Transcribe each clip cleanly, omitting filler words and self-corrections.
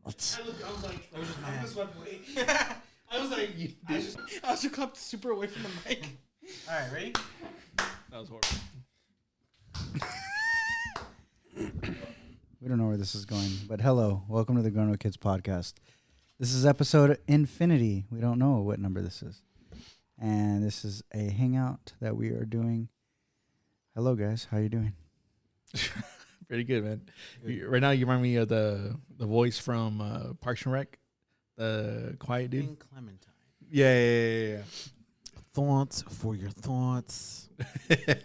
I was like, I'm just swept away. I was like, I was just super away from the mic. All right, ready? That was horrible. We don't know where this is going, but hello. Welcome to the Grown Up Kids podcast. This is episode infinity. We don't know what number this is. And this is a hangout that we are doing. Hello, guys. How you doing? Pretty good, man. Right now, you remind me of the voice from Parks and Rec, the quiet dude. Clementine. Yeah. Thoughts for your thoughts.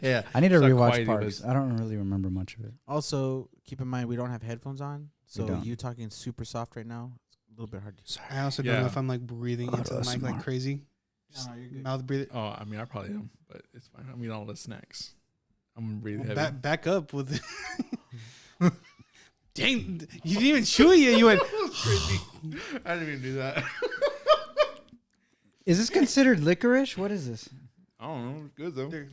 Yeah. I need to It's not rewatch quiet, Parks. I don't really remember much of it. Also, keep in mind we don't have headphones on, so don't. you talking super soft right now. It's a little bit hard to. Sorry. I also don't know if I'm like breathing into the mic like crazy. No, you're good. Mouth breathing. Oh, I mean, I probably am, but it's fine. I'm eating all the snacks. I'm breathing heavy. Back up with it. Dang, you didn't even chew it yet. You went. Crazy. I didn't even do that. Is this considered licorice? What is this? I don't know. It's good, though.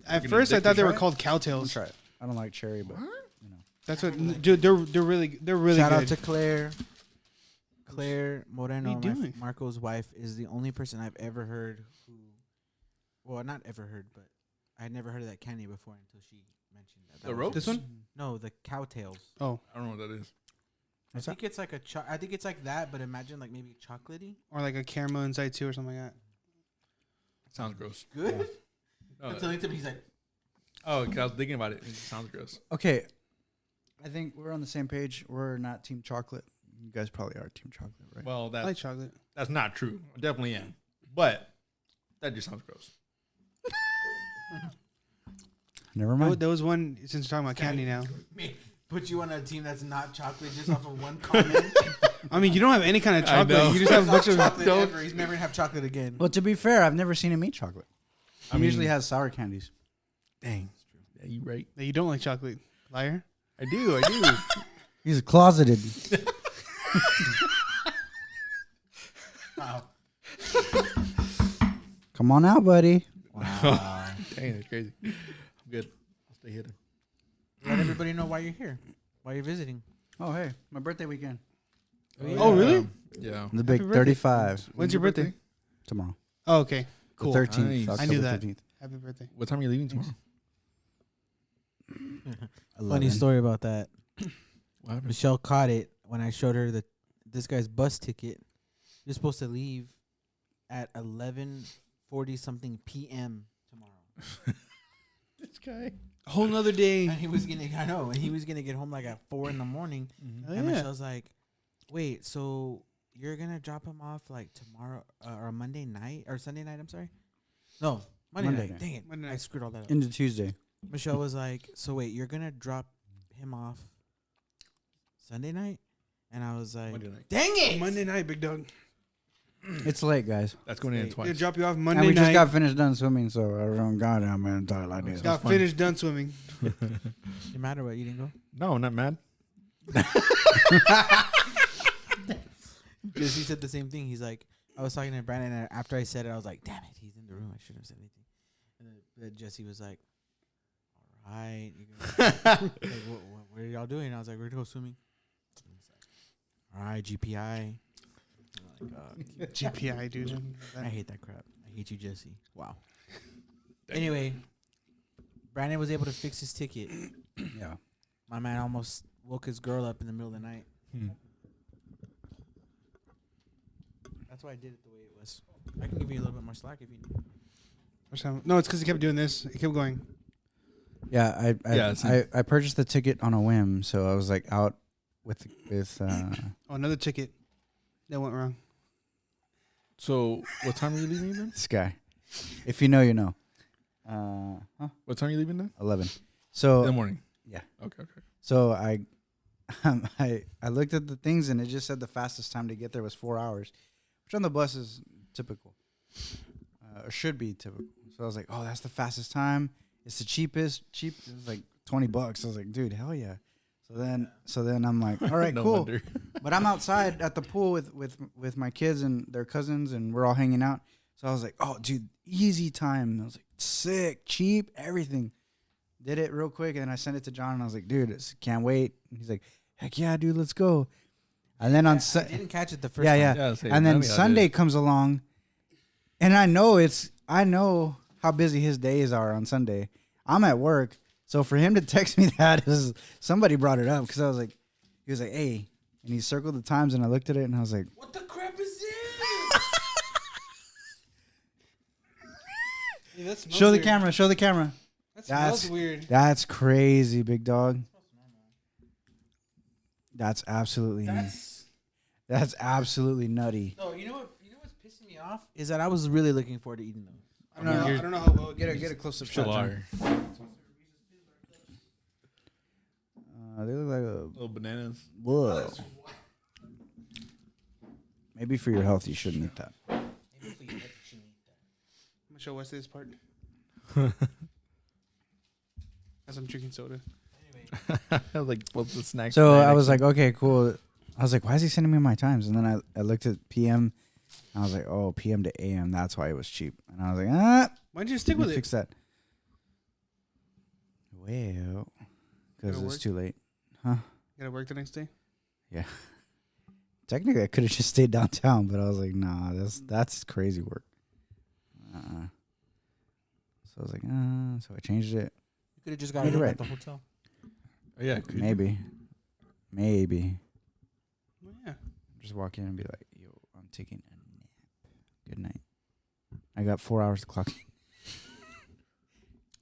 At first, I thought they were called I'll cowtails. try it. I don't like cherry, but you know. That's what, dude. They're really Shout good. out to Claire. Claire Moreno, What are you doing? Marco's wife, is the only person I've ever heard who, well, not ever heard, but I had never heard of that candy before until she mentioned that. The ropes? This one? No, the cowtails. Oh, I don't know what that is. I think it's like I think it's like that, but imagine like maybe chocolatey. or like a caramel inside too, or something like that. Sounds gross. Good. Oh, Until he's like, because I was thinking about it. It sounds gross. Okay. I think we're on the same page. We're not Team Chocolate. You guys probably are Team Chocolate, right? Well, I like chocolate. that's not true. I definitely am. But that just sounds gross. Never mind. There was one, since we're talking about candy now. put you on a team that's not chocolate just off of one comment. I mean, you don't have any kind of I know. chocolate. You just have a bunch of chocolate ever. He's never gonna have chocolate again. Well, to be fair, I've never seen him eat chocolate. I He mean- usually has sour candies. Dang. Yeah, you right. that you don't like chocolate. Liar. I do. He's closeted. Wow. Come on out, buddy. Wow. Dang, that's crazy. I'm good. I'll stay hidden. Let everybody know why you're here, why you're visiting. Oh, hey, my birthday weekend. Oh, really? Yeah. The big Happy birthday. 35 When's your birthday? tomorrow. Oh, okay. Cool. The 13th. Nice. October I knew that. 13th. Happy birthday. What time are you leaving tomorrow? 11. Funny story about that. What happened? Michelle caught it when I showed her this guy's bus ticket. You're supposed to leave at 11:40 something p.m. tomorrow. This guy. A whole nother day. And he was gonna get home like at 4 a.m. Oh, And yeah. Michelle's like, "Wait, so you're gonna drop him off like tomorrow or Monday night or Sunday night? I'm sorry, no, Monday Monday night. night. Dang it, Monday I night. screwed all that up." Into Tuesday. Michelle was like, "So wait, you're gonna drop him off Sunday night?" And I was like, Monday night. "Dang it, Monday night, big dog. It's late, guys. That's going in Hey, They twice. drop you off And Monday we just night. got finished done swimming, so I don't goddamn man talk like this. Got fun. finished done swimming. You matter what? You didn't go?" No, I'm not mad. Because he said the same thing. He's like, I was talking to Brandon, and after I said it, I was like, "Damn it, he's in the room. I shouldn't have said anything." And then Jesse was like, "All right, what are y'all doing?" I was like, "We're gonna go swimming." And he's like, "All right, GPI." I'm like, GPI, dude. I hate that crap. I hate you, Jesse. Wow. Anyway, Brandon was able to fix his ticket. Yeah. My man almost woke his girl up in the middle of the night. That's why I did it the way it was. I can give you a little bit more slack if you need. No, it's because he kept doing this. He kept going. Yeah, Yeah, I purchased the ticket on a whim, so I was like out with Oh, another ticket that went wrong. So, what time are you leaving then? this guy. If you know, you know. What time are you leaving then? 11. In the So morning. yeah. Okay. So I looked at the things and it just said the fastest time to get there was 4 hours, which on the bus is typical, or should be typical. So I was like, oh, that's the fastest time. It's the cheapest. It was like $20. I was like, dude, hell yeah. So then I'm like, all right, No cool. wonder. But I'm outside at the pool with my kids and their cousins, and we're all hanging out. So I was like, oh, dude, easy time. I was like, sick, cheap, everything. Did it real quick, and then I sent it to John, and I was like, dude, can't wait. And he's like, heck yeah, dude, let's go. And then on I didn't catch it the first yeah, time. yeah. Yeah, say, And tell then me how it Sunday is. comes along, and I know how busy his days are on Sunday. I'm at work, so for him to text me that is somebody brought it up because I was like, he was like, hey, and he circled the times, and I looked at it, and I was like, What the crap is this? Yeah, that smells show the weird. camera, show the camera. That smells That's- weird. That's crazy, big dog. That's absolutely that's absolutely nutty. No, you know what's pissing me off is that I was really looking forward to eating those. I don't know how well. Get a close up Still shot. are. They look like a Little bananas. whoa. Maybe for your health, you shouldn't eat that. I'm gonna show Wesley this part. As I'm drinking soda. I was like, what's the snack? So right I was next like, okay, cool. I was like, why is he sending me my times? And then I looked at PM. And I was like, oh, PM to AM. That's why it was cheap. And I was like, Why'd you stick let with me it? fix that. Well, because Gotta it's work? too late. You gotta work the next day. Yeah. Technically, I could have just stayed downtown, but I was like, nah, that's crazy work. So I was like, so I changed it. You could have just got You're it right. at the hotel. Oh, yeah, could you? Maybe. Well, yeah. Just walk in and be like, yo, I'm taking a nap. Good night. I got 4 hours to clock in.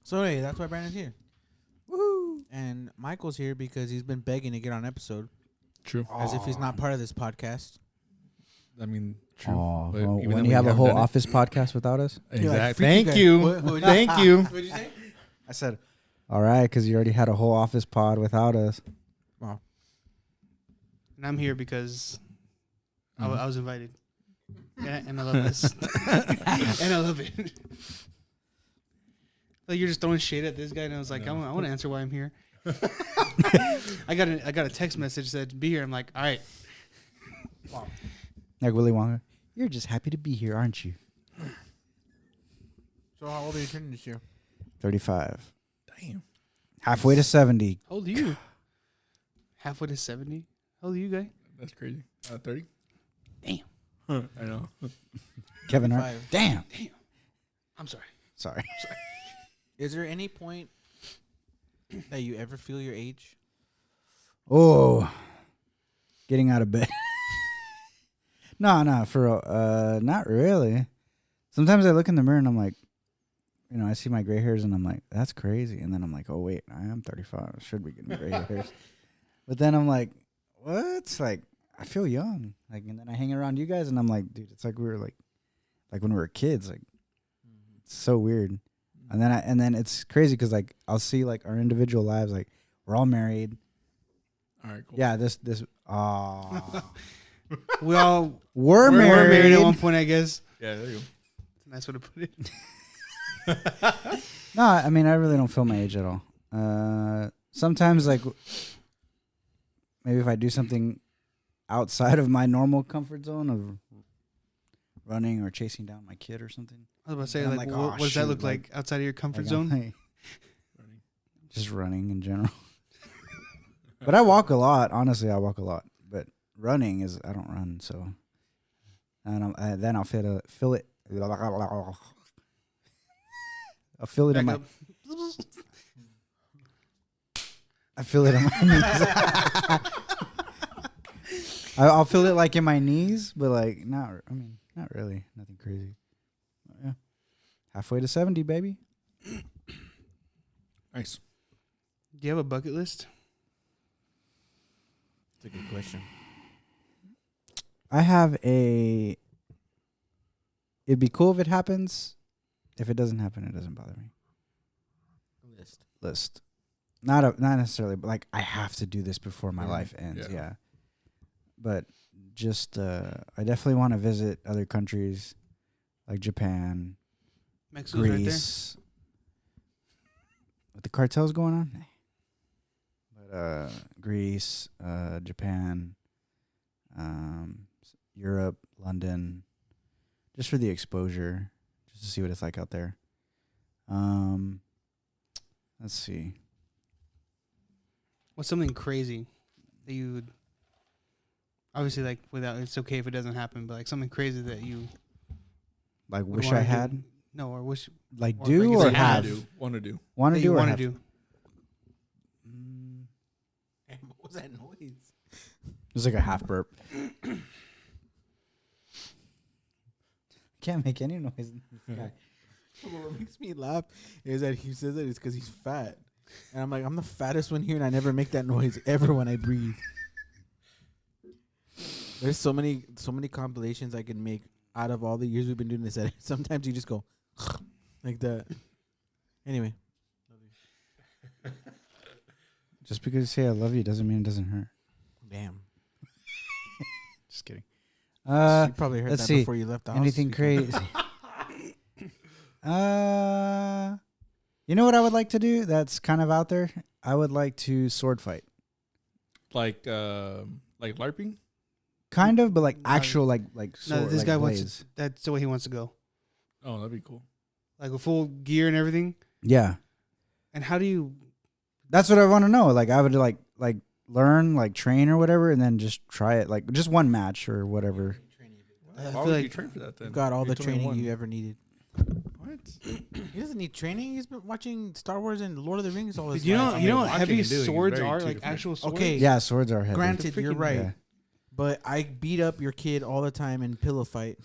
So hey, that's why Brandon's here. Woohoo! And Michael's here because he's been begging to get on episode, True. as if he's not part of this podcast. I mean, true. Oh, But well, even when though you have a haven't whole done it- office podcast without us? You're like, Exactly. freaky Thank guy. you. What'd you Thank you. What'd you say? I said, all right, because you already had a whole office pod without us. And I'm here because Mhm. I was invited. And I love this. And I love it. Like you're just throwing shade at this guy, and I was like, No. I want to answer why I'm here. I got a text message that said be here. I'm like, all right. Like Willy Wonka. You're just happy to be here, aren't you? So how old are you turning this year? 35. Damn. Halfway to 70. How old are you? Halfway to 70. How old are you, guy? That's crazy. 30? Damn. I know. Kevin Hart. 35. Damn. I'm sorry. Sorry. Is there any point that you ever feel your age? Oh. Getting out of bed. No, not really. Sometimes I look in the mirror and I'm like, I see my gray hairs and I'm like, that's crazy. And then I'm like, oh wait, I am 35. I should be getting gray hairs. But then I'm like, what? Like, I feel young. Like, and then I hang around you guys and I'm like, dude, it's like we were like when we were kids. Like, it's so weird. And then it's crazy because like I'll see like our individual lives. Like, we're all married. All right, cool. Yeah, this. We all We're were married. married at one point, I guess. Yeah, there you go. It's a nice way to put it. No, I mean, I really don't feel my age at all. Sometimes, like, maybe if I do something outside of my normal comfort zone of running or chasing down my kid or something. I was about to say, I'm like, like, what oh, does that shoot, look like outside of your comfort Like, zone? I'm just running in general. But I walk a lot. Honestly, I walk a lot. But running is, I don't run, so. And then I'll feel it. I'll feel it in Back my. up. I feel it in my knees. I'll feel it like in my knees, but like not really, nothing crazy. But yeah, halfway to 70, baby. Nice. Do you have a bucket list? That's a good question. I have a. It'd be cool if it happens. If it doesn't happen, it doesn't bother me. List. Not necessarily, but like I have to do this before my life ends. Yeah. But just I definitely want to visit other countries like Japan, Mexico's right there. Greece. With the cartels going on. But Greece, Japan, Europe, London, just for the exposure, just to see what it's like out there. Let's see. What's something crazy that you would Obviously, like without, it's okay if it doesn't happen, but like something crazy that you Like would wish wanna I do. had. No, or wish. Like Or do like or it's have. Want to do. Want That to you do or want to have. do. What was that noise? It was like a half burp. Can't make any noise in this guy. What makes me laugh is that he says that it's because he's fat. And I'm like, I'm the fattest one here, and I never make that noise ever when I breathe. There's so many compilations I can make out of all the years we've been doing this. That sometimes you just go like that. Anyway. Just because you say I love you doesn't mean it doesn't hurt. Damn. Just kidding. You probably heard let's that see. before you left the house. Anything crazy? You know what I would like to do? That's kind of out there. I would like to sword fight. Like LARPing? Kind of, but like No, actual like No, sword. this like guy blades. wants. That's the way he wants to go. Oh, that'd be cool. Like with full gear and everything. Yeah, And how do you? that's what I want to know. Like I would like learn, like train or whatever, and then just try it. Like just one match or whatever. I Why feel would you like train for that then? You've got all You're the only training one. you ever needed. What? He doesn't need training. He's been watching Star Wars and Lord of the Rings all his You know, life. I you know mean, what watching heavy and doing is swords very are, two like different. actual swords. Okay. Yeah, swords are heavy. Granted, you're freaking- right. Yeah. But I beat up your kid all the time in pillow fight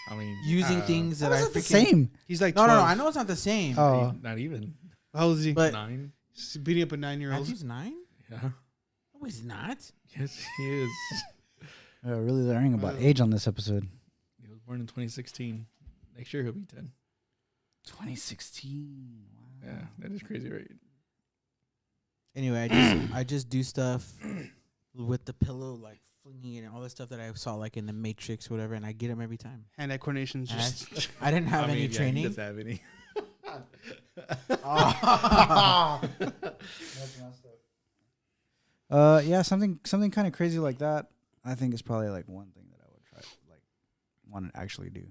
I mean, using things that I That's not the freaking... same. He's like No, 12. I know it's not the same. Oh, not even How old is he? But 9. He's beating up a 9-year-old. Matthew's 9? Yeah. No, he's not. Yes, he is. really learning about age on this episode. He was born in 2016. Next year he'll be 10. 2016. Wow. Yeah, that is crazy, right? Anyway, I just do stuff with the pillow, like flinging it and all the stuff that I saw like in the Matrix or whatever, and I get them every time. Hand-eye coordination's And just. I didn't have any He training. doesn't have any. Yeah, something kind of crazy like that. I think is probably like one thing that I would try, like, want to actually do.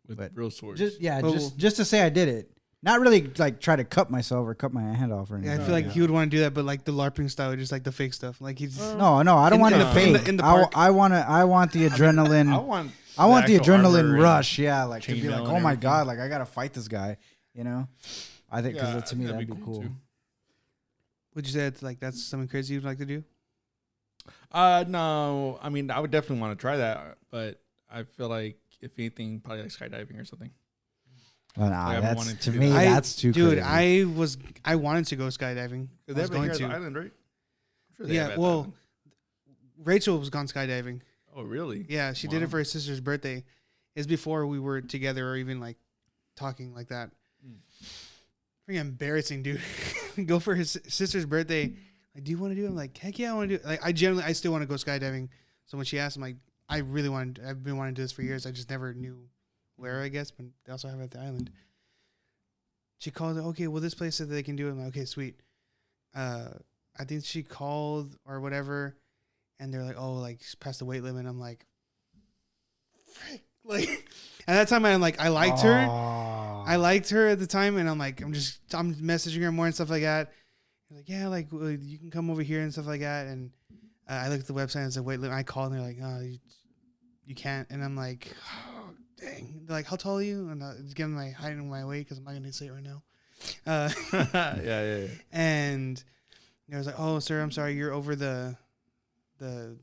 With But real swords. Just to say I did it. Not really like try to cut myself or cut my hand off or anything. Yeah, I feel like he would want to do that, but like the LARPing style, just like the fake stuff. Like he's. No, I don't In- want in it the- fake. in the I park. want the adrenaline. I want the actual armor adrenaline and rush. Yeah, like to be chainmail like, and oh my everything. god, like I gotta fight this guy. You know, I think because Yeah, to me that'd be cool. too. Would you say it's like that's something crazy you'd like to do? No, I mean I would definitely want to try that, but I feel like if anything, probably like skydiving or something. Well, nah, Like, I've been that's wanting to to do me that. that's too Dude, crazy. I wanted to go skydiving. I was going to. Island, right? I'm sure they Yeah, have at the well, island. Rachel was gone skydiving. Oh, really? Yeah, she did it Wow. for her sister's birthday. It's before we were together or even like talking like that. Pretty embarrassing, dude. Go for his sister's birthday. Like, do you want to do it? I'm like, heck yeah, I want to do it. Like, I still want to go skydiving. So when she asked, I'm like, I've been wanting to do this for years. I just never knew where, I guess, but they also have it at the island. She called, okay, well, this place said that they can do it. I'm like, okay, sweet. I think she called or whatever, and they're like, oh, like, she's past the weight limit. I'm like, frick. Like, at that time, I liked her. I liked her at the time, and I'm messaging her more and stuff like that. Like, yeah, like, well, you can come over here and stuff like that. And I looked at the website and it's a weight limit. I called and they're like, oh, you can't. And I'm like, oh, dang. They're like, how tall are you? And it's giving my height and my weight because I'm not going to say it right now. yeah. And I was like, oh, sir, I'm sorry, you're over the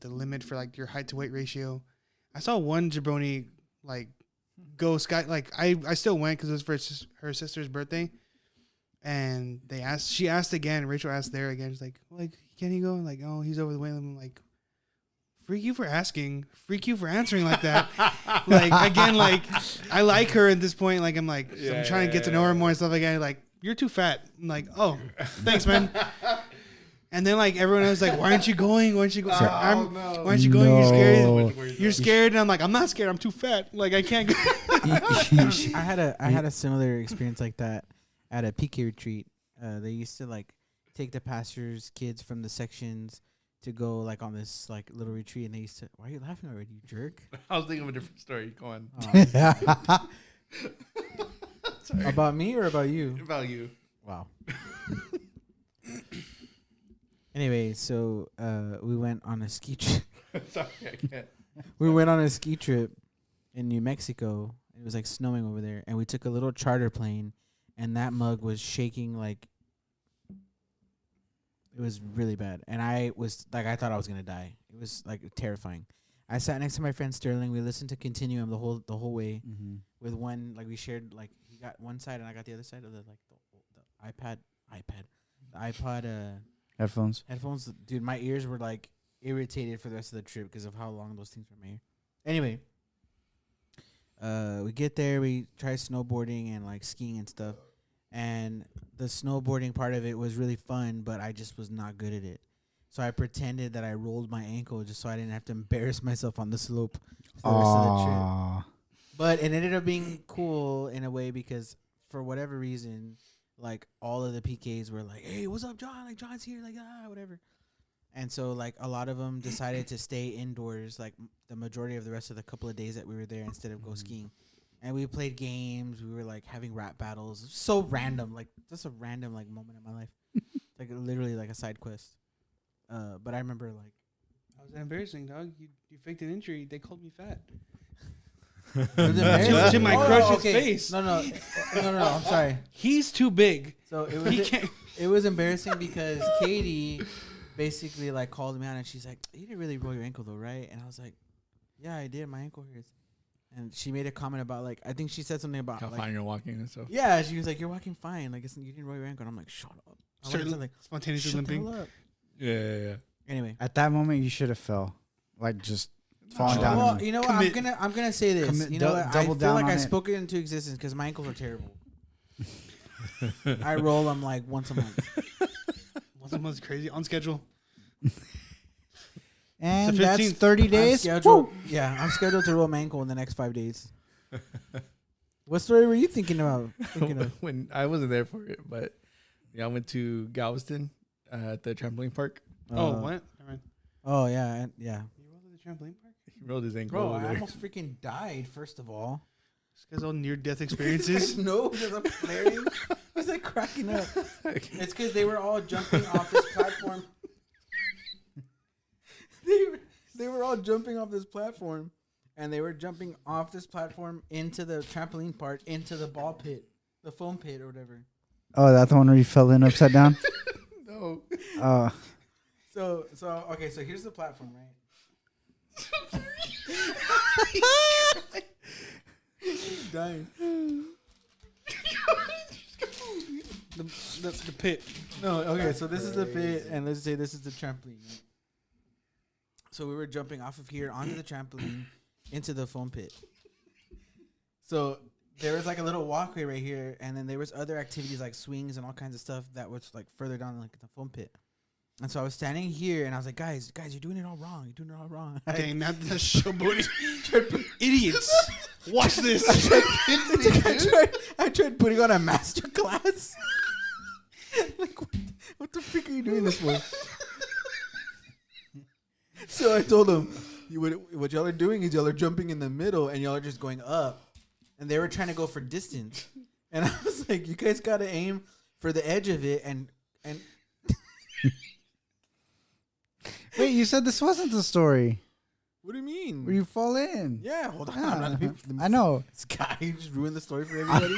limit for like your height to weight ratio. I saw one jabroni like go sky. Like I still went because it was for her sister's birthday. And she asked again. Rachel asked there again. She's like, can he go? And like, oh, he's over the weight limit. I'm like, freak you for asking. Freak you for answering like that. Like, again, like, I like her at this point. Like, I'm trying to get to know her more and stuff like that. Like, you're too fat. I'm like, oh, thanks, man. And then, like, everyone was like, why aren't you going? Why aren't you going? Why aren't you going? You're scared. You're scared. And I'm like, I'm not scared. I'm too fat. Like, I can't go. I had a similar experience like that at a PK retreat. They used to like take the pastors' kids from the sections to go like on this like little retreat, and they used to. Why are you laughing already, you jerk? I was thinking of a different story. Go on. About me or about you? About you. Wow. Anyway, so we went on a ski trip. Sorry, I can't. We went on a ski trip in New Mexico. It was like snowing over there, and we took a little charter plane, and that mug was shaking like it was really bad. And I was like, I thought I was gonna die. It was like terrifying. I sat next to my friend Sterling. We listened to Continuum the whole way with one, like we shared, like he got one side and I got the other side of the iPod headphones. Dude, my ears were like irritated for the rest of the trip because of how long those things were in my ear. Anyway, we get there, we try snowboarding and like skiing and stuff, and the snowboarding part of it was really fun, but I just was not good at it. So I pretended that I rolled my ankle just so I didn't have to embarrass myself on the slope for the rest of the trip. But it ended up being cool in a way because for whatever reason, like all of the PKs were like, "Hey, what's up, John? Like John's here, like whatever." And so like a lot of them decided to stay indoors, like the majority of the rest of the couple of days that we were there instead of go skiing. And we played games. We were like having rap battles. So random, like just a random like moment in my life, like literally like a side quest. But I remember like, how was that embarrassing, dog? You faked an injury. They called me fat. to my crush's face. No. I'm sorry. He's too big. So it was embarrassing because Katie basically like called me out and she's like, "You didn't really roll your ankle though, right?" And I was like, "Yeah, I did. My ankle hurts." And she made a comment about like, I think she said something about how like, fine you're walking and stuff. Yeah, she was like, "You're walking fine. Like you didn't roll your ankle." And I'm like, "Shut up." Spontaneously limping. Yeah. Anyway, at that moment, you should have fell, like just falling down. Well, you know what? I'm gonna say this. You know what? I feel down like I on it. spoke it into existence because my ankles are terrible. I roll them like once a month. Once a month's crazy on schedule. And the that's 15th. 30 days. I'm scheduled to roll my ankle in the next 5 days. What story were you thinking about? When I wasn't there for it, but yeah, I went to Galveston at the trampoline park. Oh, what? Never mind. Oh yeah, yeah. You rolled at the trampoline park? He rolled his ankle. Bro, over I there. almost freaking died. First of all, This guy's all near-death experiences. No, because I'm flaring. I was like cracking up. It's because they were all jumping off this platform. They were all jumping off this platform, and they were jumping off this platform into the trampoline part, into the ball pit, the foam pit or whatever. Oh, that's the one where you fell in upside down? No. So okay, so here's the platform, right? Dying. The pit. No, okay, so this is the pit, and let's say this is the trampoline, right? So we were jumping off of here onto the trampoline into the foam pit. So there was like a little walkway right here, and then there was other activities like swings and all kinds of stuff that was like further down like the foam pit. And so I was standing here, and I was like, guys, you're doing it all wrong. You're doing it all wrong. Dang, not the showboating. Idiots. Watch this. I tried putting on a master class. Like, what the freak are you doing this for? So I told them, what y'all are doing is y'all are jumping in the middle and y'all are just going up. And they were trying to go for distance. And I was like, you guys got to aim for the edge of it. And Wait, you said this wasn't the story. What do you mean? Where you fall in. Yeah, hold on. Yeah, I know. This guy just ruined the story for everybody.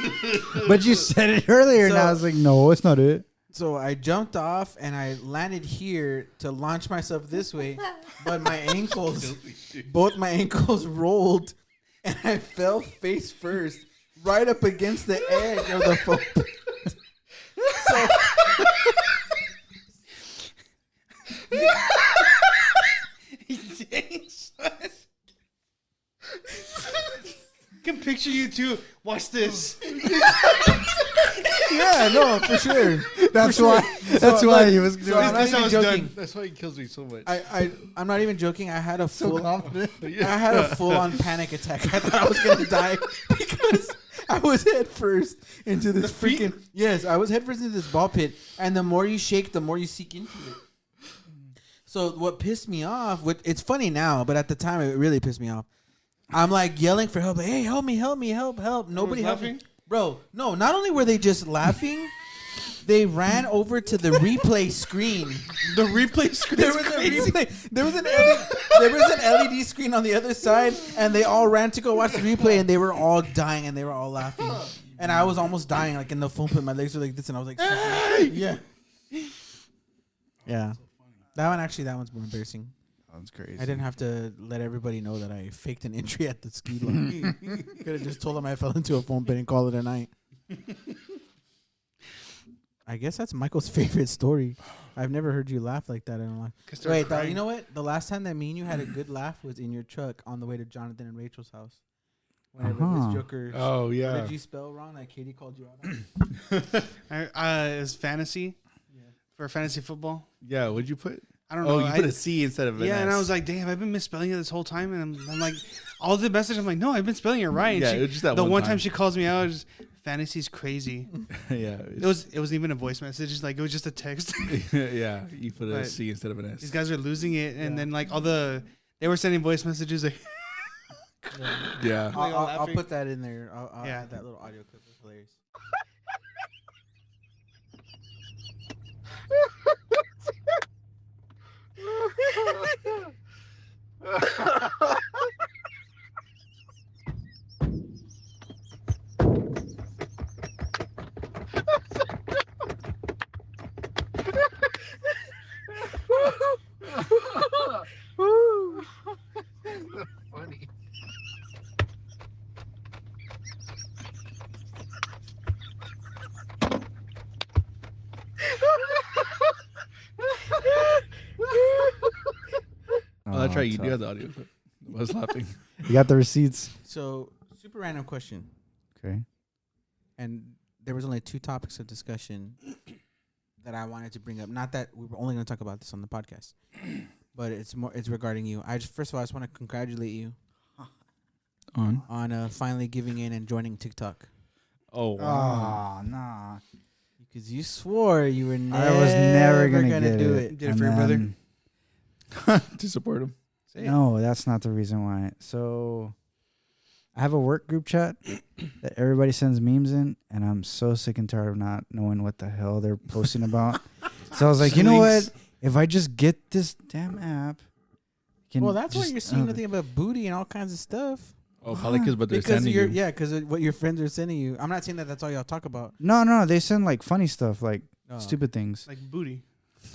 But you said it earlier, and I was like, no, it's not it. So I jumped off and I landed here to launch myself this way, but my ankles, both my ankles rolled, and I fell face first, right up against the edge of the foam. So Dang, son. I can picture you too. Watch this. yeah, no, for sure. That's why. That's why he was doing So I'm not This even was joking. done. That's why he kills me so much. I'm not even joking. I had a full, confident. I had a full-on panic attack. I thought I was gonna die because I was head first into this freaking. Yes, I was head first into this ball pit, and the more you shake, the more you sink into it. So what pissed me off? It's funny now, but at the time it really pissed me off. I'm like yelling for help, like, "Hey, help me! Help me! Help! Help!" Nobody helping, bro. No, not only were they just laughing, They ran over to the replay screen. The replay screen. There was a replay. There was an LED screen on the other side, and they all ran to go watch the replay, and they were all dying, and they were all laughing, and I was almost dying, like in the foam pit. My legs were like this, and I was like, yeah, yeah. That one's more embarrassing. That's crazy. I didn't have to let everybody know that I faked an entry at the ski line. Could have just told them I fell into a foam pit and call it a night. I guess that's Michael's favorite story. I've never heard you laugh like that in a while. Wait, you know what? The last time that me and you had a good laugh was in your truck on the way to Jonathan and Rachel's house. Whenever Miss Joker. Oh, yeah. What did you spell wrong that Katie called you out on? It was fantasy for fantasy football. Yeah, what'd you put? I don't know. Oh, you put a C instead of an S. And I was like, damn, I've been misspelling it this whole time. And I'm like, all the message, I'm like, no, I've been spelling it right. And Yeah, it was just that the one time time she calls me out, just, fantasy's crazy. Yeah. It wasn't even a voice message. Just like, it was just a text. Yeah, you put a But C instead of an S. These guys are losing it. And then like they were sending voice messages like, Yeah. I'll put that in there. I'll Yeah. add that little audio clip. It's hilarious. Funny. Oh, that's right. You tough. do have the audio clip. I was laughing. You got the receipts. So, super random question. Okay. And there was only 2 topics of discussion that I wanted to bring up. Not that we were only going to talk about this on the podcast, but it's regarding you. First of all, I just want to congratulate you on finally giving in and joining TikTok. Oh, wow. Oh, nah. Because you swore you were never, I was never gonna get do it. it. Did it for your brother? then- To support him. No, that's not the reason why. So, I have a work group chat that everybody sends memes in, and I'm so sick and tired of not knowing what the hell they're posting about. So I was like, you know what? If I just get this damn app, Well, that's why you're seeing nothing about booty and all kinds of stuff. Oh, probably because what they're Because sending you. yeah, because what your friends are sending you. I'm not saying that that's all y'all talk about. No, they send like funny stuff, like stupid things. like booty.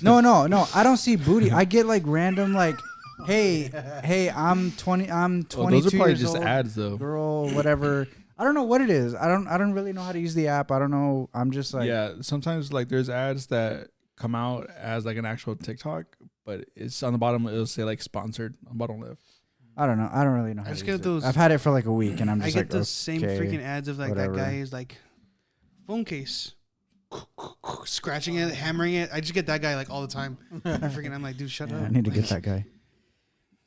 No, I don't see booty. I get like random like, hey, I'm 22 those are probably years just old, ads, though. girl, whatever. I don't know what it is. I don't really know how to use the app. I don't know. I'm just like, Yeah, sometimes like there's ads that come out as like an actual TikTok, but it's on the bottom. It'll say like sponsored on bottom left. I don't know. I don't really know. How I just to use get it. those. I've had it for like a week, and I'm I just get like, the same okay, freaking ads of like whatever. that guy is like phone case. Scratching it, hammering it. I just get that guy like all the time. I'm like, dude, shut Yeah, up. I need to Like, get that guy.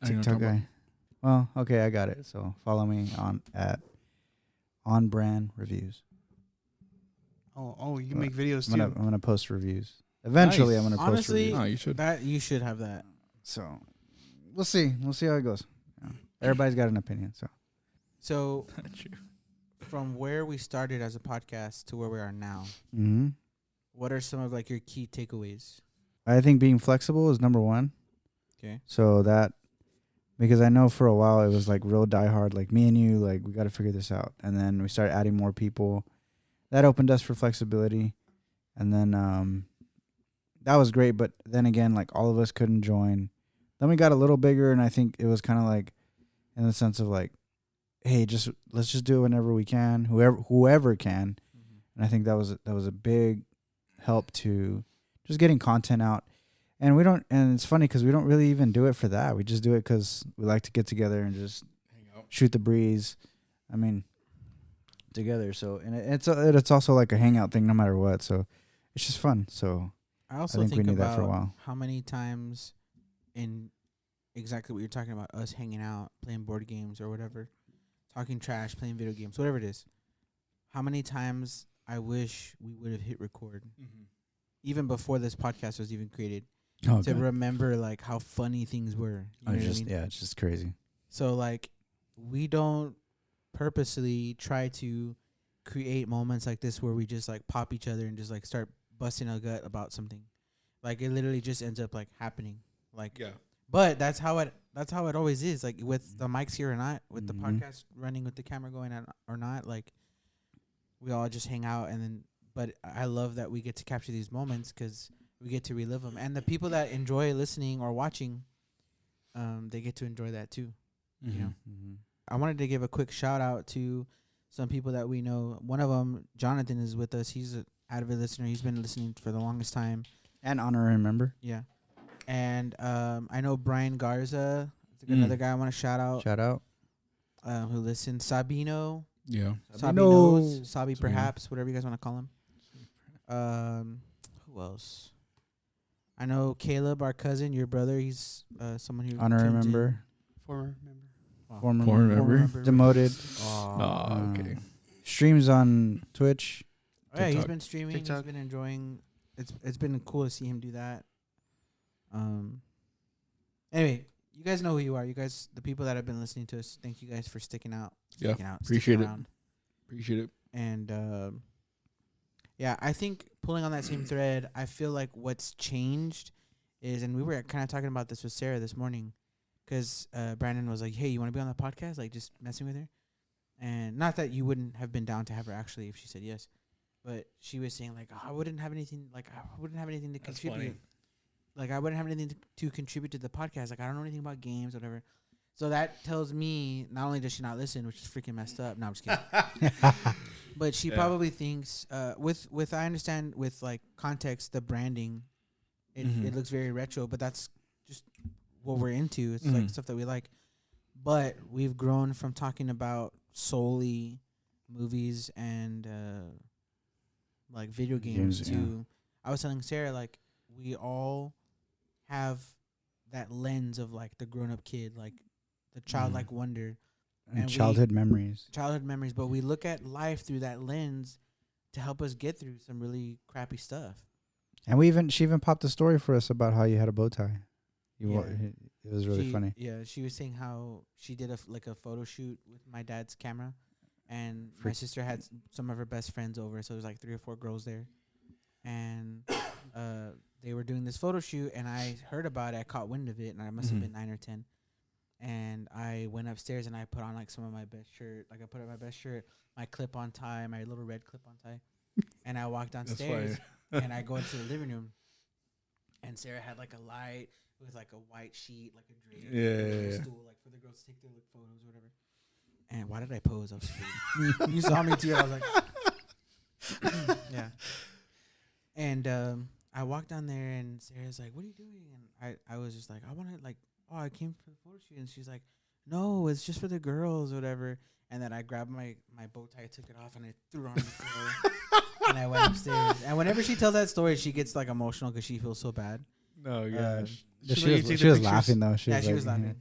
I don't know TikTok what I'm guy. Well, okay, I got it. So follow me on brand reviews. Oh, you make videos I'm too. gonna post reviews. Eventually, Nice. I'm gonna post Honestly, reviews. No, you should. That you should have that. So we'll see. We'll see how it goes. Yeah. Everybody's got an opinion. So So True. from where we started as a podcast to where we are now, hmm what are some of like your key takeaways? I think being flexible is number one. Okay. So that, because I know for a while it was like real diehard, like me and you, like we got to figure this out. And then we started adding more people. That opened us for flexibility. And then that was great. But then again, like all of us couldn't join. Then we got a little bigger, and I think it was kind of like in the sense of like, hey, let's just do it whenever we can, whoever can. And I think that was a big help to just getting content out. And it's funny because we don't really even do it for that. We just do it because we like to get together and just shoot the breeze. I mean, together. So, and it's also like a hangout thing no matter what. So it's just fun. So I also think we think need that about for a while. how many times in exactly what you're talking about, us hanging out, playing board games or whatever, talking trash, playing video games, whatever it is. How many times I wish we would have hit record even before this podcast was even created to remember like how funny things were. You know what I mean? Yeah, it's just crazy. So like we don't purposely try to create moments like this where we just like pop each other and just like start busting a gut about something. Like it literally just ends up like happening. Like, Yeah. but that's how it always is. Like with the mics here or not, with the Mhm. podcast running, with the camera going on or not, like we all just hang out and then. But I love that we get to capture these moments because we get to relive them, and the people that enjoy listening or watching, they get to enjoy that too. You know. Mhm. I wanted to give a quick shout out to some people that we know. One of them, Jonathan, is with us. He's an avid listener. He's been listening for the longest time. And honorary member. Yeah. And I know Brian Garza. That's another guy I want to shout out. Shout out. Who listens. Sabino. Yeah. Sabi Sabino. knows. Sabi Sabino. perhaps. Whatever you guys want to call him. Who else? I know Caleb, our cousin, your brother. He's someone who Honorary tunes in. member. Former member. Wow. Former member. Demoted. Oh, okay. Streams on Twitch. Oh, yeah, he's TikTok. been streaming. TikTok. He's been enjoying. It's been cool to see him do that. Anyway, you guys know who you are. You guys, the people that have been listening to us, thank you guys for sticking out. Yeah, Sticking out, appreciate sticking it. around. Appreciate it. And yeah, I think pulling on that same thread, I feel like what's changed is, and we were kind of talking about this with Sarah this morning, because Brandon was like, "Hey, you want to be on the podcast?" Like just messing with her, and not that you wouldn't have been down to have her actually if she said yes, but she was saying like, "I wouldn't have anything to That's contribute." funny. Like I wouldn't have anything to contribute to the podcast. Like I don't know anything about games, whatever. So that tells me not only does she not listen, which is freaking messed up. No, I'm just kidding. But she Yeah. probably thinks with I understand with like context, the branding, it looks very retro, but that's just what we're into. It's like stuff that we like. But we've grown from talking about solely movies and like video games Games, to yeah. I was telling Sarah like we all have that lens of like the grown up kid, like the childlike wonder, And And childhood memories. childhood memories, but we look at life through that lens to help us get through some really crappy stuff. And she even popped a story for us about how you had a bow tie. Yeah. It was really funny. Yeah, she was saying how she did a photo shoot with my dad's camera, and my Freak. sister had some of her best friends over, so there was like 3 or 4 girls there, and they were doing this photo shoot, and I heard about it. I caught wind of it, and I must have been 9 or 10. And I went upstairs and I put on like some of my best shirt. Like I put on my best shirt, my clip-on tie, my little red clip-on tie, and I walked downstairs and I go into the living room, and Sarah had like a light with like a white sheet, like a drape, Yeah. stool, like for the girls to take their photos or whatever. And why did I pose? I was kidding. You saw me too. I was like, yeah. And I walked down there, and Sarah's like, "What are you doing?" And I was just like, "I want to like, oh, I came for the photo shoot." And she's like, "No, it's just for the girls, or whatever." And then I grabbed my bow tie, took it off, and I threw it on the floor. And I went upstairs. And whenever she tells that story, she gets like emotional because she feels so bad. No, gosh. But Should we take she the was pictures? laughing though. She was laughing.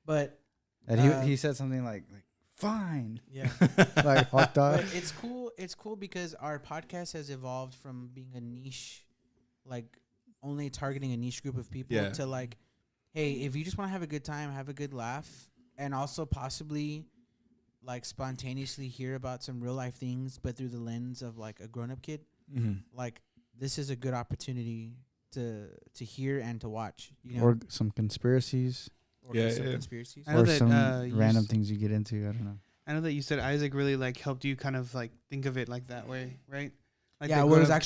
But And he said something like fine. yeah. Like hot dog. But it's cool. It's cool because our podcast has evolved from being a niche, like only targeting a niche group of people, Yeah. to like, hey, if you just want to have a good time, have a good laugh, and also possibly like spontaneously hear about some real life things, but through the lens of like a grown up kid, like this is a good opportunity to hear and to watch. You know, Or some conspiracies. or Yeah, some yeah. conspiracies. I know Or that, some you random s- things you get into. I don't know. I know that you said Isaac really like helped you kind of like think of it like that way, right? Like Yeah, the well, it was grown-up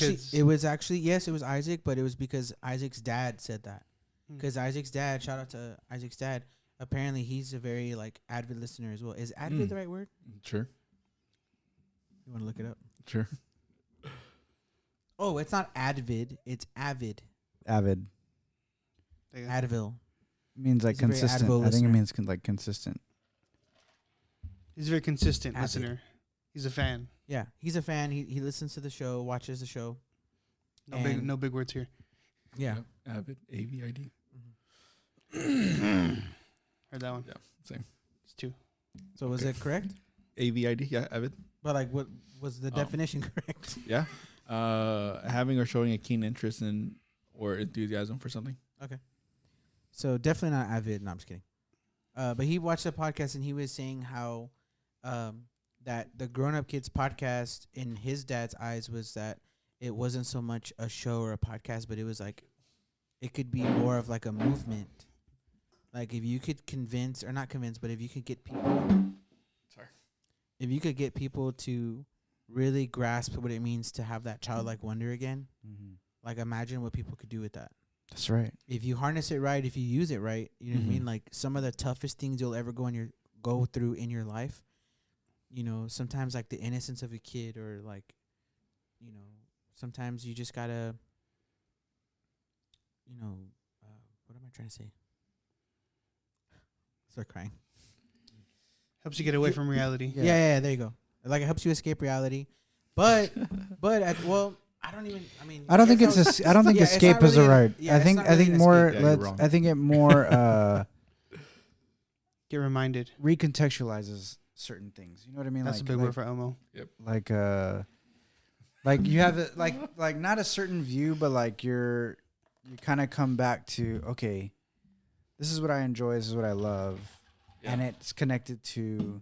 actually yes, it was Isaac, but it was because Isaac's dad said that. Hmm. Because Isaac's dad, shout out to Isaac's dad. Apparently, he's a very like avid listener as well. Is avid the right word? Sure. You want to look it up? Sure. Oh, it's not advid. It's avid. Avid kids. Advil. means like He's a very consistent. admirable I think it listener. means like consistent. He's a very consistent Avid. listener. He's a fan. Yeah, he's a fan. He listens to the show, watches the show. No big words here. Yeah. Avid. AVID. Heard that one. Yeah. Same. It's 2. So was it correct? AVID. Yeah. Avid. But like, what was the Oh. definition correct? Yeah. Having or showing a keen interest in or enthusiasm for something. So definitely not avid. No, I'm just kidding. But he watched the podcast and he was saying how that the Grown Up Kids podcast in his dad's eyes was that it wasn't so much a show or a podcast, but it was like it could be more of like a movement. Like if you could convince, or not convince, but if you could get people, if you could get people to really grasp what it means to have that childlike wonder again, like imagine what people could do with that. That's right. If you harness it right, if you use it right, you know what I mean? Like some of the toughest things you'll ever go through in your life, you know, sometimes like the innocence of a kid, or like, you know, sometimes you just gotta, you know, what am I trying to say? Start crying. Helps you get away from reality. Yeah, there you go. Like it helps you escape reality, but I don't think escape is the right. I think more. I think it more Get reminded. recontextualizes certain things. You know what I mean? That's a big word for Elmo. Like you have it like not a certain view, but like you kind of come back to, okay, this is what I enjoy, this is what I love, and it's connected to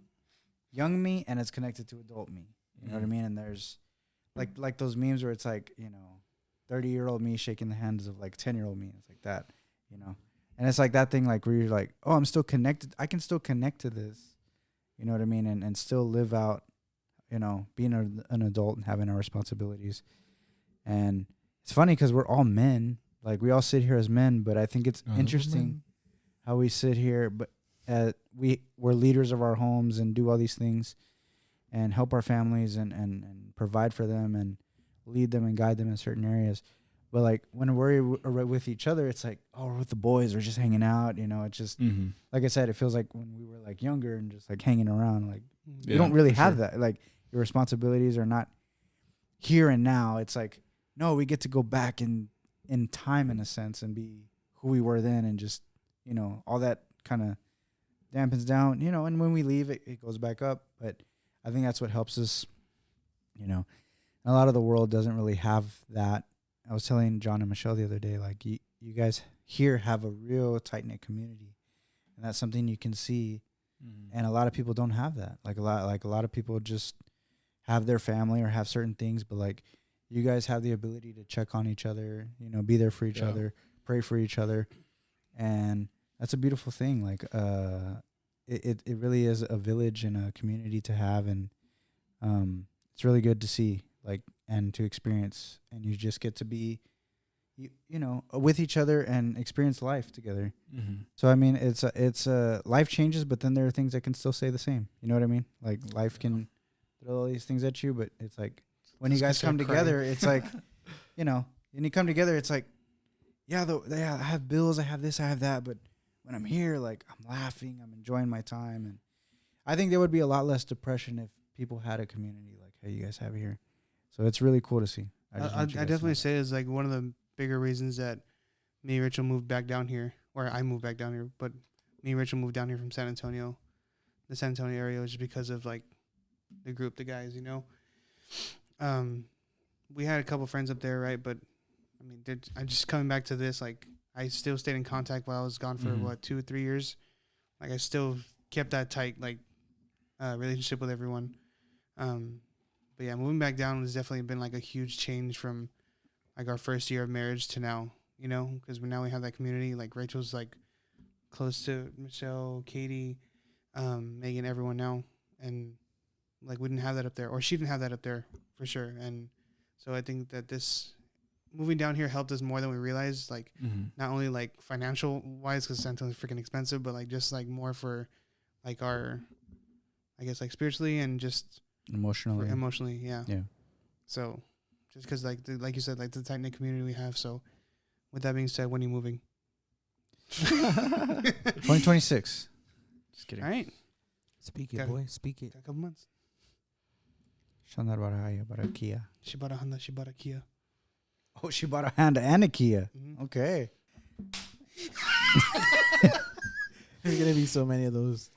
young me and it's connected to adult me. You know what I mean? And there's like those memes where it's like, you know, 30-year-old me shaking the hands of like 10-year-old me. It's like that, you know. And it's like that thing like where you're like, oh, I'm still connected. I can still connect to this. You know what I mean? And still live out, you know, being an adult and having our responsibilities. And it's funny because we're all men. Like we all sit here as men, but I think it's interesting how we sit here, but we're leaders of our homes and do all these things and help our families and provide for them and lead them and guide them in certain areas. But like when we're with each other, it's like, oh, we're with the boys, we're just hanging out, you know. It's just like I said, it feels like when we were like younger and just like hanging around, like you don't really have that. Like your responsibilities are not here and now. It's like, no, we get to go back in time in a sense and be who we were then, and just, you know, all that kind of dampens down, you know, and when we leave it goes back up. But I think that's what helps us, you know. A lot of the world doesn't really have that. I was telling John and Michelle the other day, like you guys here have a real tight-knit community, and that's something you can see. And a lot of people don't have that. Like a lot of people just have their family or have certain things, but like you guys have the ability to check on each other, you know, be there for each other, pray for each other. And that's a beautiful thing. Like it really is a village and a community to have, and it's really good to see, like, and to experience, and you just get to be, you know, with each other and experience life together. So I mean, it's life changes, but then there are things that can still stay the same. You know what I mean? Like life can throw all these things at you, but it's like when you guys come together, it's like, you know, when you come together, it's like, I have bills, I have this, I have that, but when I'm here, like I'm laughing, I'm enjoying my time, and I think there would be a lot less depression if people had a community like how you guys have here. So it's really cool to see. I definitely say it's like one of the bigger reasons that me and Rachel moved back down here, or I moved back down here, but me and Rachel moved down here from San Antonio, the San Antonio area, was just because of like the group, the guys, you know. We had a couple friends up there, right? But I mean, I'm just coming back to this. Like, I still stayed in contact while I was gone for 2 or 3 years. Like, I still kept that tight like relationship with everyone. But yeah, moving back down has definitely been like a huge change from like our first year of marriage to now, you know, because now we have that community. Like Rachel's like close to Michelle, Katie, Megan, everyone now. And like we didn't have that up there, or she didn't have that up there for sure. And so I think that this moving down here helped us more than we realized. Like not only like financial wise, because San Antonio's freaking expensive, but like just like more for like our, I guess like spiritually and just emotionally, yeah. So just because like you said, like the tight knit community we have. So with that being said, when are you moving? 2026. Just kidding. All right. Speak it, boy. Speak it. Got a couple months. Shandar Barahaya Barakia. She bought a Honda. She bought a Kia. Oh, she bought a Honda and a Kia. Okay. There's gonna be so many of those.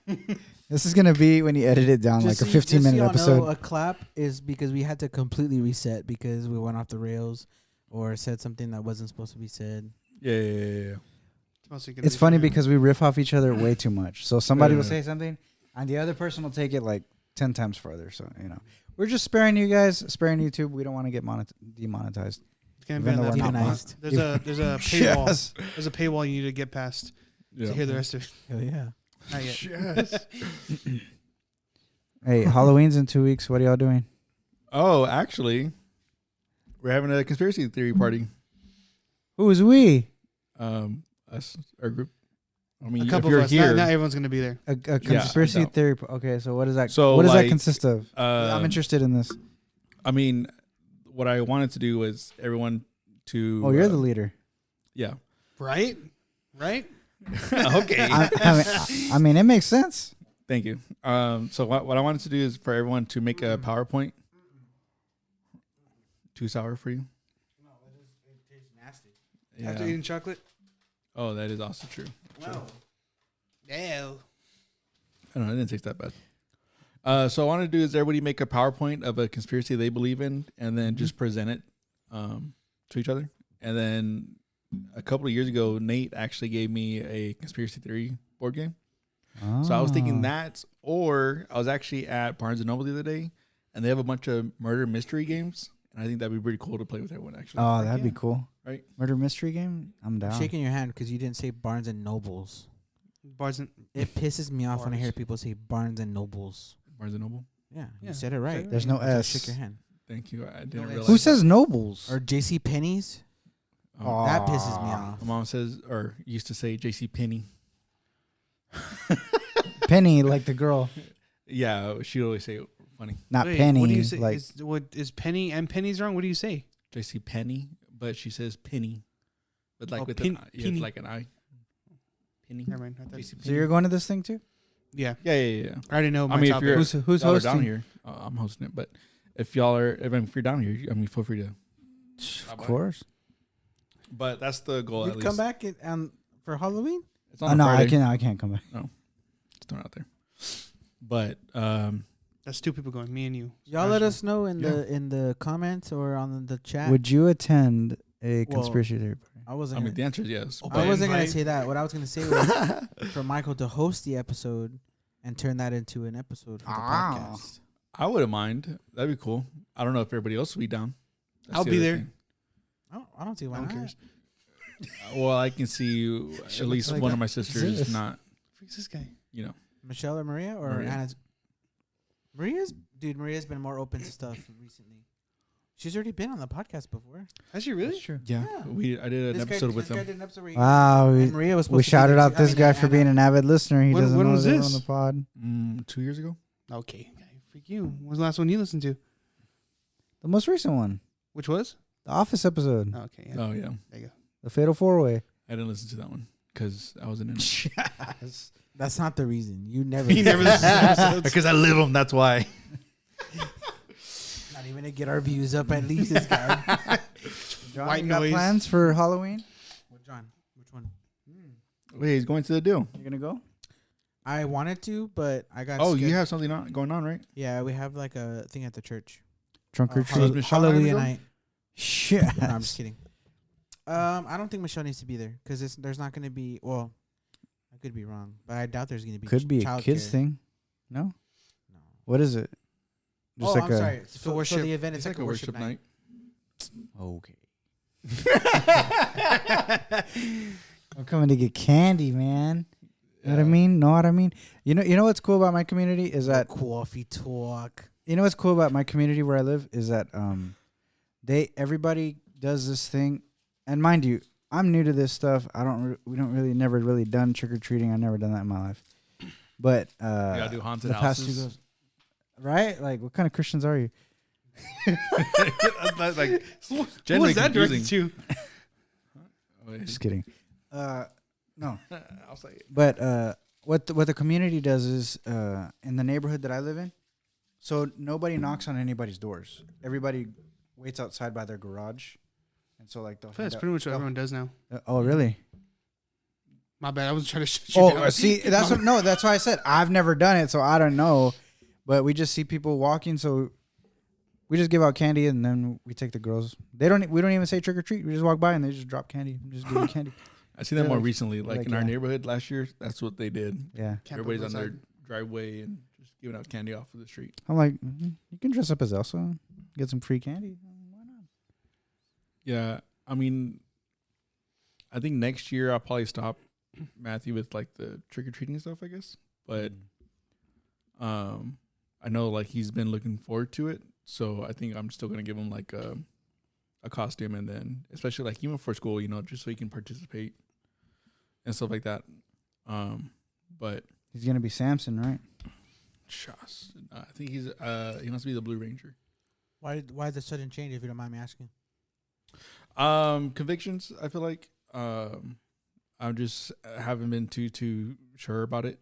This is gonna be when you edit it down, like a 15-minute episode. A clap is because we had to completely reset because we went off the rails or said something that wasn't supposed to be said. Yeah. It's funny because we riff off each other way too much. So somebody will say something, and the other person will take it like 10 times further. So, you know, We're just sparing you guys, sparing YouTube. We don't want to get demonetized. It's gonna be Even on though that we're not demonized. There's a paywall. Yes. There's a paywall you need to get past to hear the rest of it. Hell yeah. Not yet. Yes. Hey, Halloween's in 2 weeks. What are y'all doing? Oh, actually, we're having a conspiracy theory party. Who is we? Us, our group. I mean, A if couple you're of us. here, Not everyone's gonna be there. A conspiracy I know. theory. Okay, so what is that? So, what does that like, consist of? I'm interested in this. I mean, what I wanted to do was everyone to. Oh, you're the leader. Yeah. Right? Right? Okay. I mean, it makes sense. Thank you. So what I wanted to do is for everyone to make a PowerPoint. Too sour for you? No, it tastes nasty. Yeah. After eating chocolate? Oh, that is also true. No. No. I don't know. It didn't taste that bad. So I want to do is everybody make a PowerPoint of a conspiracy they believe in, and then just present it to each other. And then a couple of years ago, Nate actually gave me a conspiracy theory board game. So I was thinking that, or I was actually at Barnes & Noble the other day, and they have a bunch of murder mystery games. And I think that'd be pretty cool to play with everyone, actually. Oh, that'd be cool. Right? Murder mystery game? I'm down. I'm shaking your hand because you didn't say Barnes and Nobles. Barnes and It pisses me off when I hear Bars. people say Barnes and Nobles. Barnes & Noble. Yeah, Yeah. you said it right. There's no That's why I S. Shake your hand. Thank you. I didn't No, realize. Who that. says nobles? Or J.C. Penney's. Oh, That pisses me off. my mom says, or used to say, J.C. Penney. Penny, like the girl, Yeah, she'd always say funny. not Wait, Penny. What do you say? Like Is Penny and Penny's wrong? What do you say? J.C. Penney, but she says Penny, but like Oh, with Penny. it's like an I. Penny. Never mind. I thought- J.C. so you're going to this thing too? Yeah. Yeah. I already know my I mean, if topic. you're Who's y'all are hosting? down here, I'm hosting it. But if y'all are, if you're down here, I mean, feel free to. Of course. But that's the goal. You'd at come least. back for Halloween? It's on a No, Friday. I can't come back. Just throw it out there. But That's two people going. Me and you. Y'all let Actually. us know in the comments or on the chat. Would you attend a Well, conspiracy theory party? I I wasn't. mean, the answer is yes. Oh, I wasn't gonna invite. say that. What I was gonna say was for Michael to host the episode and turn that into an episode for the Ah. podcast. I wouldn't mind. That'd be cool. I don't know if everybody else would be down. That's I'll the be other there. thing. I don't see why No one not. cares. Well, I can see you. At least like one that. of my sisters This. not. Freak's this guy? You know. Michelle or Maria or Maria. Anna's? Maria's been more open to stuff recently. She's already been on the podcast before. Has she really? That's true. Yeah. Yeah. I did an episode with this guy them. did an episode where Wow, and Maria was supposed we to be shouted there out too. this guy for being an avid listener. He When- doesn't when know was they were this? on the pod. 2 years ago. Okay. Freak you. When was the last one you listened to? The most recent one, Which was? the Office episode, Oh, okay. Yeah. Oh yeah. There you go. the Fatal 4-Way. I didn't listen to that one because I wasn't in it. That's not the reason. You never. He never listened to episodes. Because I live them. That's why. Not even to get our views up at least. This guy. John, White you got noise. plans for Halloween? What John? Which one? Wait, he's going to the deal. You gonna go? I wanted to, but I got. Oh, scared. you have something going on, right? Yeah, we have like a thing at the church. Trunk or Hall- treat? Michelle not gonna Hallelujah go? night. Shit. No, I'm just kidding. I don't think Michelle needs to be there because there's not going to be. Well, I could be wrong, but I doubt there's going to be. Could be a childcare. kids thing. No. No. What is it? Just Oh, like I'm sorry. So worship- the event It's is like a worship night. Okay. I'm coming to get candy, man. You know what I mean? Know what I mean? You know what's cool about my community is that Coffee talk. you know what's cool about my community where I live is that everybody does this thing, and mind you, I'm new to this stuff. We don't really never really done trick or treating. I've never done that in my life. But You gotta do haunted the past 2 houses. goes, right? Like, what kind of Christians are you? That's like Who generally was that directed confusing. to? Wait, Just kidding. No. I'll say it. But what the community does is in the neighborhood that I live in, so nobody knocks on anybody's doors. Everybody waits outside by their garage, and so like That's pretty much what everyone does now. Oh, really? My bad. I was trying to shut you Oh, down. see, that's what, no, that's why I said I've never done it, so I don't know. But we just see people walking, so we just give out candy, and then we take the girls. We don't even say trick or treat. We just walk by and they just drop candy, and just give you candy. I seen that They're more like- recently. Like like, in our yeah. neighborhood last year, that's what they did. Yeah. Can't Everybody's put on those their driveway and just giving out candy off of the street. I'm like, you can dress up as Elsa, get some free candy. Why not? Yeah, I mean, I think next year I'll probably stop Matthew with like the trick or treating stuff, I guess. But I know like he's been looking forward to it, so I think I'm still gonna give him like a costume, and then especially like even for school, just so he can participate and stuff like that. But He's gonna be Samson, right? I think he wants to be the Blue Ranger. Why the sudden change, if you don't mind me asking? Convictions, I feel like I just haven't been too sure about it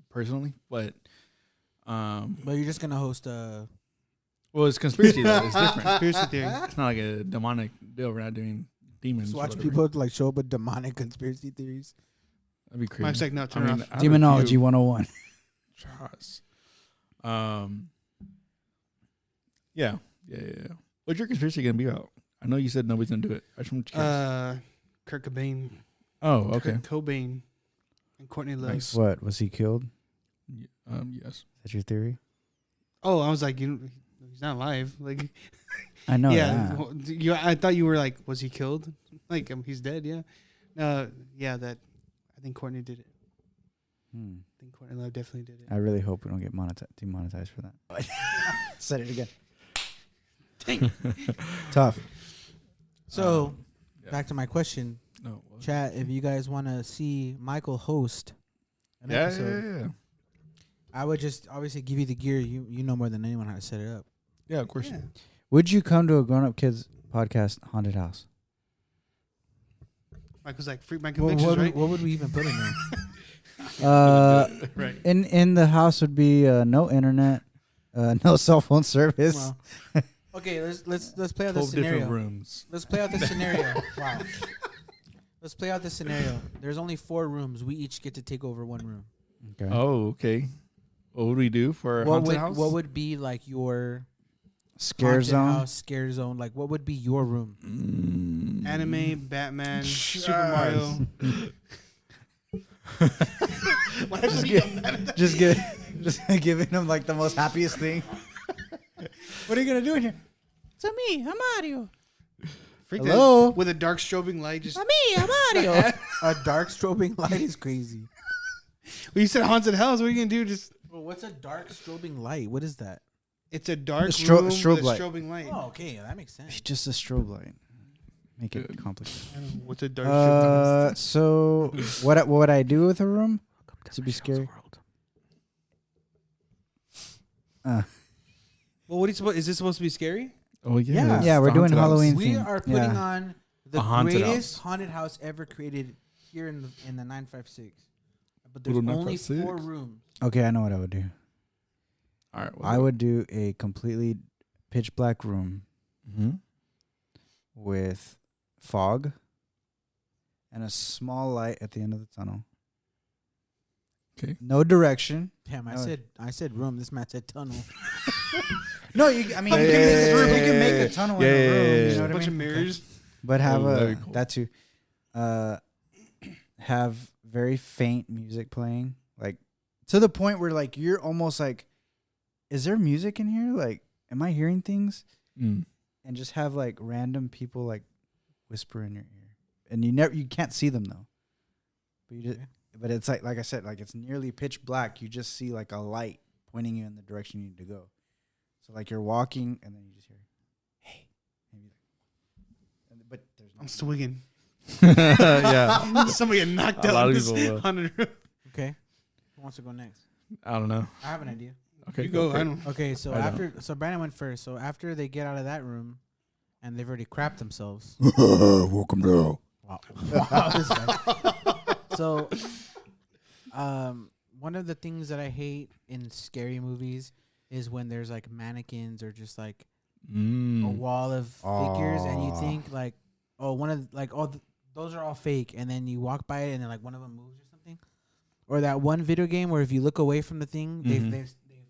personally, but you're just gonna host a. Well, it's conspiracy though. It's different. Conspiracy theory. It's not like a demonic deal. We're not doing demons. Just watch or people like show up with demonic conspiracy theories. That'd be crazy. Mike's like, no, turn it off. I have a Demonology few- 101. Chas. Yeah. What's your conspiracy gonna be about? I know you said nobody's gonna do it. I just want to Kurt Cobain. Oh, okay. Kurt Cobain and Courtney Love. Nice. What, was he killed? Yes. Is that your theory? Oh, I was like, he's not alive. Like, I know. yeah. Yeah. I thought you were like, was he killed? Like, he's dead. Yeah. I think Courtney did it. I think Courtney Love definitely did it. I really hope we don't get demonetized for that. Said it again. Dang. Tough. So Yeah. back to my question, No. well, chat. If you guys want to see Michael host an Yeah, episode, yeah. I would just obviously give you the gear. You know more than anyone how to set it up. Yeah, of course. Yeah. Would you come to a Grown Up Kids podcast haunted house? Mike was like, freak my What, convictions, right? what would we even put in there? Right. In the house would be no internet, no cell phone service. Well, okay, let's play out 12 this different scenario. rooms. Let's play out this scenario. Wow. Let's play out this scenario. There's only 4 rooms. We each get to take over one room. Okay. Oh, okay. What would we do for a haunted house? What would be like your Scare haunted zone. house, scare zone? Like what would be your room? Anime, Batman, Super Mario. Why is he Just giving them like the most happiest thing. What are you gonna do in here? It's me. I'm Mario. Freak Hello? that with a dark strobing light? Just Me. I'm Mario. A dark strobing light is crazy. well, you said haunted house. What are you gonna do? Just Well, what's a dark strobing light? What is that? it's a dark strobe room with a light. strobing light. Oh, okay, that makes sense. Just a strobe light. Make it complicated. I don't know, what's a dark strobing light? So what would I do with a room to be scary? Well, what is this supposed to be scary? Oh, yeah. Yeah. it's Yeah, we're the doing haunted house. Halloween. We theme. are putting Yeah. on the A haunted greatest house. haunted house ever created here in the 956. But there's Little only 956. 4 rooms. Okay, I know what I would do. All right. I would do a completely pitch black room Mm-hmm. with fog and a small light at the end of the tunnel. Okay. No direction. Damn, No. I said room. This man said tunnel. No, you can make a tunnel in a room. yeah. You know A what I bunch of mean? mirrors. But have Oh, that'd be cool. that too. Have very faint music playing, like to the point where like you're almost like, is there music in here? Like, am I hearing things? Mm. And just have like random people like whisper in your ear, and you can't see them though. But you just, but it's like I said, like it's nearly pitch black. You just see like a light pointing you in the direction you need to go. So like you're walking, and then you just hear, "Hey," maybe like, but there's no. I'm swinging. Yeah. Somebody got knocked A out. lot in of this people will. haunted room. Okay. Who wants to go next? I don't know. I have an idea. Okay. You go. for I it. don't. Okay, so I don't. so Brandon went first. So after they get out of that room, and they've already crapped themselves. Welcome to. Wow. Wow, this guy. So, one of the things that I hate in scary movies is when there's like mannequins or just like a wall of figures, and you Aw. think like, oh, one of like, those are all fake, and then you walk by it, and then like one of them moves or something. Or that one video game where if you look away from the thing, they